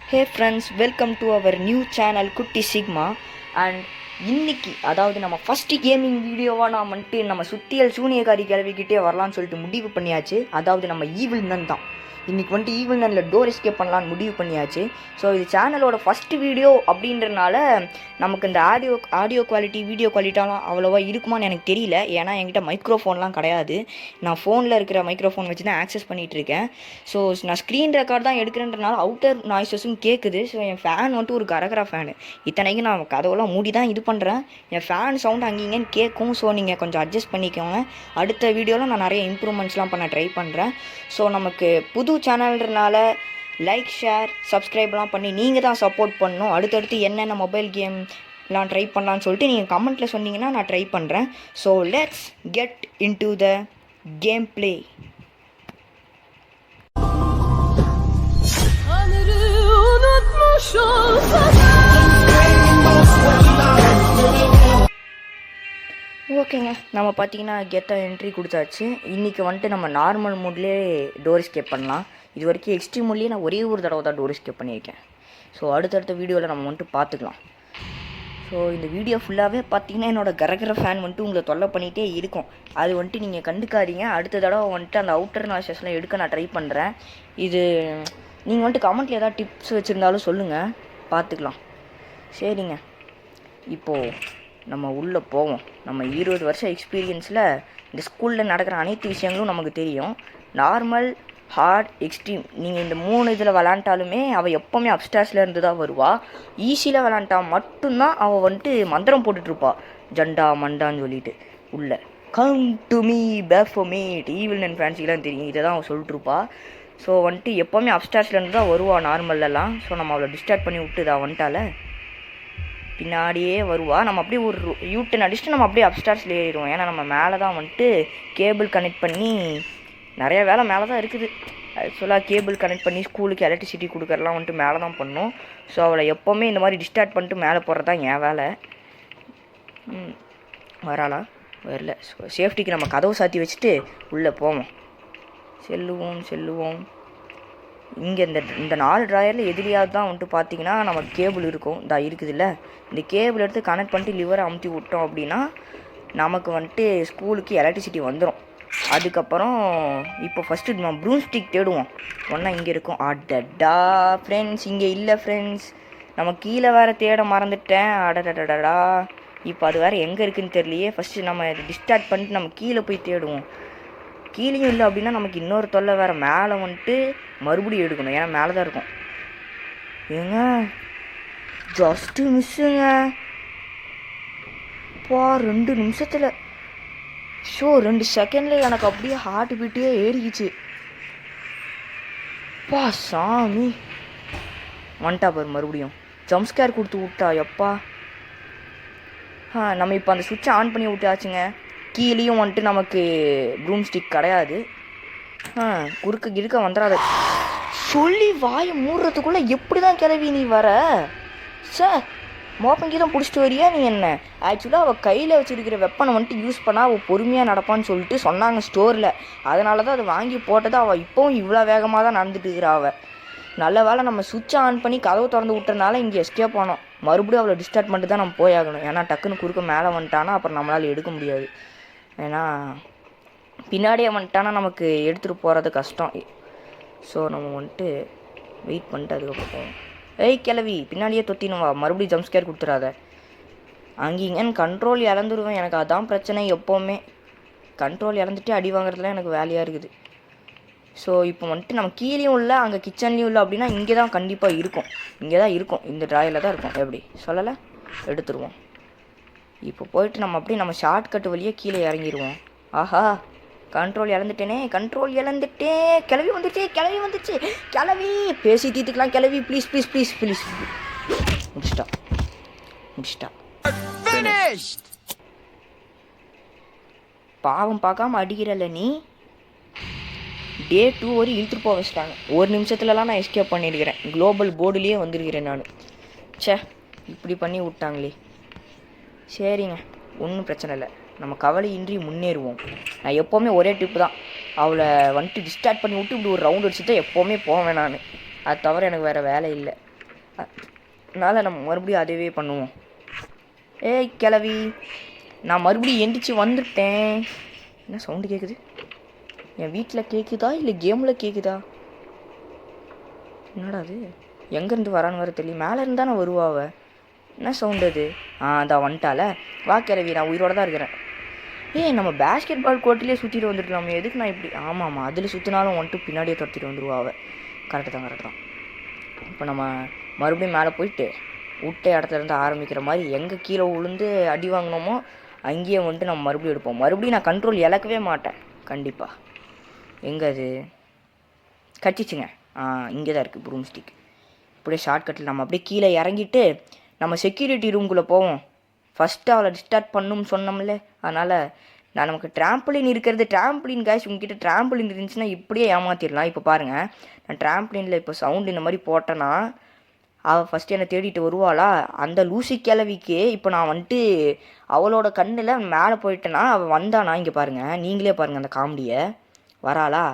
Hey friends, welcome to our new channel குட்டி sigma. And இன்னைக்கு அதாவது நம்ம ஃபஸ்ட்டு கேமிங் வீடியோவாக நான் வந்துட்டு நம்ம சுத்தியல் சூனியக்காரி கிளவிக்கிட்டே வரலான்னு சொல்லிட்டு முடிவு பண்ணியாச்சு. அதாவது நம்ம ஈவில் நன் தான் இன்றைக்கி வந்துட்டு ஈவில் நன்னில் டோர் எஸ்கேப் பண்ணலான்னு முடிவு பண்ணியாச்சு. ஸோ இது சேனலோட ஃபஸ்ட்டு வீடியோ அப்படின்றனால நமக்கு இந்த ஆடியோ குவாலிட்டி வீடியோ குவாலிட்டிலாம் அவ்வளோவா இருக்குமான்னு எனக்கு தெரியல. ஏன்னா என்கிட்ட மைக்ரோஃபோன்லாம் கிடையாது. நான் ஃபோனில் இருக்கிற மைக்ரோஃபோன் வச்சு தான் ஆக்சஸ் பண்ணிகிட்டு இருக்கேன். ஸோ நான் ஸ்க்ரீன் ரெக்கார்ட் தான் எடுக்கிறேன்றனால அவுட்டர் நாய்ஸஸும் கேட்குது. ஸோ என் ஃபேன் வந்துட்டு ஒரு கரகரா ஃபேனு. இத்தனைக்கும் நான் கதவெல்லாம் மூடி தான் இது பண்ணுறேன். என் ஃபேன் சவுண்ட் அங்கேங்கன்னு கேட்கும். ஸோ நீங்கள் கொஞ்சம் அட்ஜஸ்ட் பண்ணிக்கோங்க. அடுத்த வீடியோவில் நான் நிறைய இம்ப்ரூவ்மெண்ட்ஸ்லாம் பண்ண ட்ரை பண்ணுறேன். ஸோ நமக்கு புது சேனல்ன்றனால லைக், ஷேர், சப்ஸ்கிரைப்லாம் பண்ணி நீங்கள் தான் சப்போர்ட் பண்ணணும். அடுத்தடுத்து என்னென்ன மொபைல் கேம்லாம் ட்ரை பண்ணலான்னு சொல்லிட்டு நீங்கள் கமெண்ட்டில் சொன்னீங்கன்னா நான் ட்ரை பண்ணுறேன். So let's get into the game play. ஓகேங்க, நம்ம பார்த்தீங்கன்னா கெத்தாக என்ட்ரி கொடுத்தாச்சு. இன்றைக்கி வந்துட்டு நம்ம நார்மல் மோட்லேயே டோர் எஸ்கேப் பண்ணலாம். இது வரைக்கும் எக்ஸ்ட்ரீம் மோட்லேயே நான் ஒரே ஒரு தடவை தான் டோர் எஸ்கேப் பண்ணியிருக்கேன். ஸோ அடுத்தடுத்த வீடியோவில் நம்ம வந்துட்டு பார்த்துக்கலாம். ஸோ இந்த வீடியோ ஃபுல்லாகவே பார்த்தீங்கன்னா என்னோடய கரகர ஃபேன் வந்துட்டு உங்களை தொல்லை பண்ணிகிட்டே இருக்கும். அது வந்துட்டு நீங்கள் கண்டுக்காதீங்க. அடுத்த தடவை வந்துட்டு அந்த அவுட்டர் நாய்ஸஸ்லாம் எடுக்க நான் ட்ரை பண்ணுறேன். இது நீங்கள் வந்துட்டு கமெண்ட்டில் ஏதாவது டிப்ஸ் வச்சுருந்தாலும் சொல்லுங்கள், பார்த்துக்கலாம். சரிங்க, இப்போது நம்ம உள்ளே போவோம். நம்ம 20 வருஷம் எக்ஸ்பீரியன்ஸில் இந்த ஸ்கூலில் நடக்கிற அனைத்து விஷயங்களும் நமக்கு தெரியும். நார்மல், ஹார்ட், எக்ஸ்ட்ரீம் நீங்கள் இந்த 3 இதில் விளாண்டாலுமே அவள் எப்போவுமே அப்ஸ்டார்ஸில் இருந்து தான் வருவாள். ஈஸியில் விளாண்டா மட்டும்தான் அவள் வந்துட்டு மந்திரம் போட்டுட்ருப்பா, ஜண்டா மண்டான்னு சொல்லிட்டு. உள்ளே கம் டு மீ பேஃபோமேட் ஈவில் நன் ஃபேன்சிலாம் தெரியும், இதை தான் அவள் சொல்லிட்டுருப்பா. ஸோ வந்துட்டு எப்போவுமே அப்ஸ்டார்ஸ்லேருந்து தான் வருவாள் நார்மல்லலாம். ஸோ நம்ம அவளை டிஸ்டார்ட் பண்ணி விட்டு இதை வந்துட்டால பின்னாடியே வருவா. நம்ம அப்படியே ஒரு யூட்டன் அடிச்சுட்டு நம்ம அப்படியே அப்ஸ்டார்ஸில் ஏறிடுவோம். ஏன்னா நம்ம மேலே தான் வந்துட்டு கேபிள் கனெக்ட் பண்ணி நிறைய வேலை மேலே தான் இருக்குது. ஆக்சுவலாக கேபிள் கனெக்ட் பண்ணி ஸ்கூலுக்கு எலக்ட்ரிசிட்டி கொடுக்கறலாம் வந்துட்டு மேலே தான் பண்ணோம். ஸோ அவளை எப்போவுமே இந்த மாதிரி டிஸ்டார்ட் பண்ணிட்டு மேலே போடுறது தான் என் வேலை. வராளா? வரல. ஸோ சேஃப்டிக்கு நம்ம கதவு சாத்தி வச்சுட்டு உள்ளே போவோம். செல்லுவோம். இங்கே இந்த 4 ட்ராயரில் எதிரியாவது தான் வந்துட்டு பார்த்தீங்கன்னா நமக்கு கேபிள் இருக்கும். இருக்குதுல்ல, இந்த கேபிள் எடுத்து கனெக்ட் பண்ணிட்டு லிவரை அமுத்தி விட்டோம் அப்படின்னா நமக்கு வந்துட்டு ஸ்கூலுக்கு எலக்ட்ரிசிட்டி வந்துடும். அதுக்கப்புறம் இப்போ ஃபஸ்ட்டு நம்ம ப்ரூம் ஸ்டிக் தேடுவோம். ஒன்றா இங்கே இருக்கும். அடடா ஃப்ரெண்ட்ஸ், இங்கே இல்லை ஃப்ரெண்ட்ஸ். நம்ம கீழே வேறு தேட மறந்துட்டேன். அடடடடா, இப்போ அது வேறு எங்கே இருக்குதுன்னு தெரியலையே. ஃபஸ்ட்டு நம்ம டிஸ்டார்ட் பண்ணிட்டு நம்ம கீழே போய் தேடுவோம். கீழேயும் இல்லை அப்படின்னா நமக்கு இன்னொரு தொல்லை வேறு. மேலே வந்துட்டு மறுபடியும் எடுக்கணும், ஏன்னா மேலே தான் இருக்கும். ஏங்க ஜஸ்ட்டு மிஸ்ஸுங்க. 2 நிமிஷத்தில் 2 செகண்டில் எனக்கு அப்படியே ஹார்ட் பீட்டே ஏறிக்கிச்சு. சாமி வந்துட்டா பாரு, மறுபடியும் ஜம்ப்ஸ்கேர் கொடுத்து விட்டா. எப்பா நம்ம இப்போ அந்த சுவிட்சை ஆன் பண்ணி விட்டாச்சுங்க. கீழேயும் வந்துட்டு நமக்கு ப்ரூம் ஸ்டிக் கிடையாது. கிறுக்க வந்துடாத சொல்லி வாயை மூடுறதுக்குள்ளே எப்படி தான் கிளவி நீ வர? சார் மோப்பங்கி தான் பிடிச்சிட்டு வரியா நீ என்ன? ஆக்சுவலாக அவள் கையில் வச்சுருக்கிற வெப்பனை வந்துட்டு யூஸ் பண்ணால் அவள் பொறுமையாக நடப்பான்னு சொல்லிட்டு சொன்னாங்க ஸ்டோரில். அதனால தான் அதை வாங்கி போட்டது. அவள் இப்போவும் இவ்வளோ வேகமாக தான் நடந்துட்டு இருக்கிறா. அவள் நல்ல வேலை நம்ம சுவிட்சை ஆன் பண்ணி கதவை திறந்து விட்டனால இங்கே எஸ்கேப் ஆனோம். மறுபடியும் அவளை டிஸ்டார்ட் பண்ணிட்டு தான் நம்ம போயாகணும். ஏன்னா டக்குன்னு குறுக்க மேலே வந்துட்டானா அப்புறம் நம்மளால் எடுக்க முடியாது. ஏன்னா பின்னாடியே வந்துட்டானா நமக்கு எடுத்துகிட்டு போகிறது கஷ்டம். ஸோ நம்ம வந்துட்டு வெயிட் பண்ணிட்டு அதுக்கப்புறம் போவோம். கிளவி பின்னாடியே தொத்தினுவா, மறுபடியும் ஜம்ப்ஸ்கேர் கொடுத்துடாத. அங்கேங்கன்னு கண்ட்ரோல் இழந்துடுவேன். எனக்கு அதான் பிரச்சனை. எப்போவுமே கண்ட்ரோல் இழந்துட்டு அடி வாங்குறதுலாம் எனக்கு வேலையாக இருக்குது. ஸோ இப்போ வந்துட்டு நம்ம கீழேயும் இல்லை, அங்கே கிச்சன்லேயும் இல்லை அப்படின்னா இங்கே தான் கண்டிப்பாக இருக்கும். இங்கே தான் இருக்கும், இந்த ட்ராயில் தான் இருக்கும். எப்படி சொல்லலை? எடுத்துருவோம். இப்போ போயிட்டு நம்ம அப்படியே நம்ம ஷார்ட்கட் வழியே கீழே இறங்கிடுவோம். ஆஹா, கண்ட்ரோல் இழந்துட்டேன். கிளவி வந்துச்சு. கிளவி பேசி தீர்த்துக்கலாம். கிளவி ப்ளீஸ். முடிச்சிட்டா. பாவம் பார்க்காம அடிக்கிறல்ல நீ. Day 2 வரை இழுத்துட்டு போக வச்சிட்டாங்க. 1 நிமிஷத்துலலாம் நான் எஸ்கேப் பண்ணியிருக்கிறேன். குளோபல் போர்டுலேயே வந்திருக்கிறேன் நான். இப்படி பண்ணி விட்டாங்களே. சரிங்க, ஒன்றும் பிரச்சனை இல்லை. நம்ம கவலையின்றி முன்னேறுவோம். நான் எப்போவுமே ஒரே டிப்பு தான், அவளை வந்துட்டு டிஸ்டார்ட் பண்ணி விட்டு இப்படி ஒரு ரவுண்ட் அடிச்சுட்டு எப்போவுமே போவேன் நான். அது தவிர எனக்கு வேறு வேலை இல்லை. அதனால் நம்ம மறுபடியும் அதுவே பண்ணுவோம். ஏய் கிளவி, நான் மறுபடியும் எந்திரிச்சு வந்துட்டேன். என்ன சவுண்டு கேட்குது? என் வீட்டில் கேட்குதா இல்லை கேமில் கேட்குதா? என்னடா அது? எங்கேருந்து வரான்னு வர தெரியல. மேலே இருந்தால் நான் வருவாவ. என்ன சவுண்டு அது? அதான் வந்துட்டால. வா கிளவி, நான் உயிரோடு தான் இருக்கிறேன். ஏய், நம்ம பேஸ்கெட் பால் கோர்ட்டிலே சுற்றிட்டு வந்துருக்கலாம். எதுக்கு நான் இப்படி? ஆமாம், அதில் சுற்றினாலும் வந்துட்டு பின்னாடியே துரத்திட்டு வந்துடுவாவ. கரெக்டு தான். இப்போ நம்ம மறுபடியும் மேலே போயிட்டு விட்ட இடத்துலேருந்து ஆரம்பிக்கிற மாதிரி எங்கே கீழே விழுந்து அடி வாங்கினோமோ அங்கேயே வந்துட்டு நம்ம மறுபடியும் எடுப்போம். மறுபடியும் நான் கண்ட்ரோல் இழக்கவே மாட்டேன் கண்டிப்பாக. எங்கே அது கட்டிச்சுங்க? இங்கே தான் இருக்குது ப்ரூம் ஸ்டிக். இப்படியே ஷார்ட்கட்டில் நம்ம அப்படியே கீழே இறங்கிட்டு நம்ம செக்யூரிட்டி ரூம்குள்ளே போவோம். ஃபஸ்ட்டு அவளை டிஸ்டார்ட் பண்ணணும்னு சொன்னோம்ல, அதனால் நான் நமக்கு ட்ராம்பலின் இருக்கிறது. ட்ராம்பலின் காய்ஸ், உங்ககிட்ட ட்ராம்பலின் இருந்துச்சுன்னா இப்படியே ஏமாற்றிடலாம். இப்போ பாருங்கள், நான் ட்ராம்பலினில் இப்போ சவுண்டு இந்த மாதிரி போட்டேன்னா அவள் ஃபஸ்ட்டு என்னை தேடிட்டு வருவாளா? அந்த லூசி கிளவிக்கு இப்போ நான் வந்துட்டு அவளோட கண்ணில் மேலே போயிட்டேன்னா அவள் வந்தானா? இங்கே பாருங்கள், நீங்களே பாருங்கள் அந்த காமெடியை. வராளா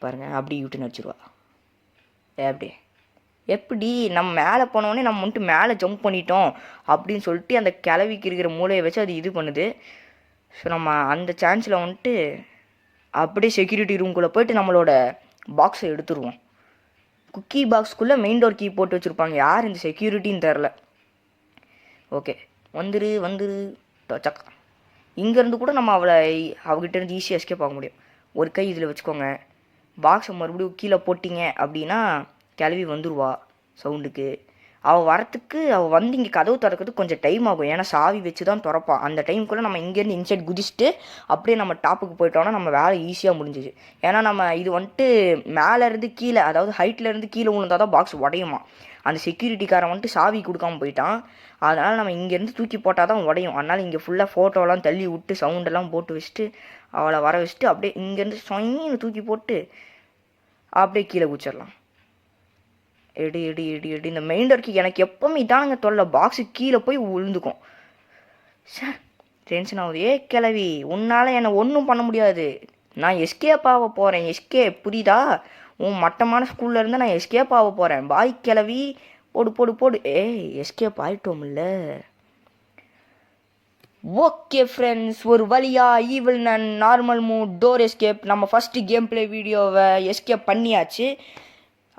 பாருங்கள், அப்படி விட்டு நடிச்சிருவா. எப்படி நம்ம மேலே போனோடனே நம்ம வந்துட்டு மேலே ஜம்ப் பண்ணிட்டோம் அப்படின்னு சொல்லிட்டு அந்த கிளவிக்கு இருக்கிற மூளையை வச்சு அது இது பண்ணுது. ஸோ நம்ம அந்த சான்ஸில் வந்துட்டு அப்படியே செக்யூரிட்டி ரூம்குள்ளே போயிட்டு நம்மளோட பாக்ஸை எடுத்துருவோம். குக்கி பாக்ஸ்க்குள்ளே மெயின் டோர் கீ போட்டு வச்சுருப்பாங்க. யார் இந்த செக்யூரிட்டின்னு தெரில. ஓகே, வந்துரு சக்கா. இங்கேருந்து கூட நம்ம அவகிட்டேருந்து ஈஸியாக எஸ்கேப் ஆக முடியும். ஒரு கை இதில் வச்சுக்கோங்க. பாக்ஸை மறுபடியும் கீழே போட்டிங்க அப்படின்னா கிளவி வந்துடுவா சவுண்டுக்கு. அவள் வரத்துக்கு அவள் வந்து இங்கே கதவு திறக்கிறதுக்கு கொஞ்சம் டைம் ஆகும். ஏன்னா சாவி வச்சு தான் திறப்பான். அந்த டைமுக்குள்ளே நம்ம இங்கேருந்து இன்சைட் குதிச்சுட்டு அப்படியே நம்ம டாப்புக்கு போயிட்டோன்னா நம்ம வேலை ஈஸியாக முடிஞ்சிச்சு. ஏன்னா நம்ம இது வந்துட்டு மேலேருந்து கீழே, அதாவது ஹைட்லேருந்து கீழே விழுந்தால் தான் பாக்ஸ் உடையுமா. அந்த செக்யூரிட்டிக்காரன் வந்துட்டு சாவி கொடுக்காமல் போயிட்டான். அதனால் நம்ம இங்கேருந்து தூக்கி போட்டால் தான் உடையும். அதனால் இங்கே ஃபுல்லாக ஃபோட்டோலாம் தள்ளி விட்டு சவுண்டெல்லாம் போட்டு வச்சுட்டு அவளை வர வச்சுட்டு அப்படியே இங்கேருந்து சொயின்னு தூக்கி போட்டு அப்படியே கீழே குச்சிடலாம். எடி இந்த மெயின் டோருக்கு எனக்கு எப்போவுமே இதானுங்க தொல்லை. பாக்ஸு கீழே போய் விழுந்துக்கும். சார் டென்ஷன் ஆகுது. கிளவி, உன்னால் என்னை ஒன்றும் பண்ண முடியாது. நான் எஸ்கேப் ஆக போகிறேன். புரியுதா? உன் மட்டமான ஸ்கூலில் இருந்தால் நான் எஸ்கேப் ஆக போகிறேன். பாய் கிளவி, போடு. எஸ்கேப் ஆகிட்டோம்ல. ஓகே ஃப்ரெண்ட்ஸ், ஒரு வழியாக evil nun normal mode door escape நம்ம ஃபஸ்ட்டு கேம் பிளே வீடியோவை எஸ்கேப் பண்ணியாச்சு.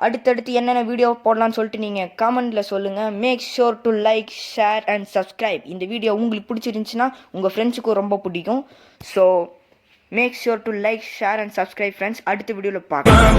அடுத்தடுத்து என்னென்ன வீடியோ போடலான்னு சொல்லிட்டு நீங்கள் கமெண்டில் சொல்லுங்கள். Make sure to like, share and subscribe. இந்த வீடியோ உங்களுக்கு பிடிச்சிருந்துச்சின்னா உங்கள் ஃப்ரெண்ட்ஸுக்கும் ரொம்ப பிடிக்கும். So make sure to like, share and subscribe friends. அடுத்த வீடியோவில் பார்க்கலாம்.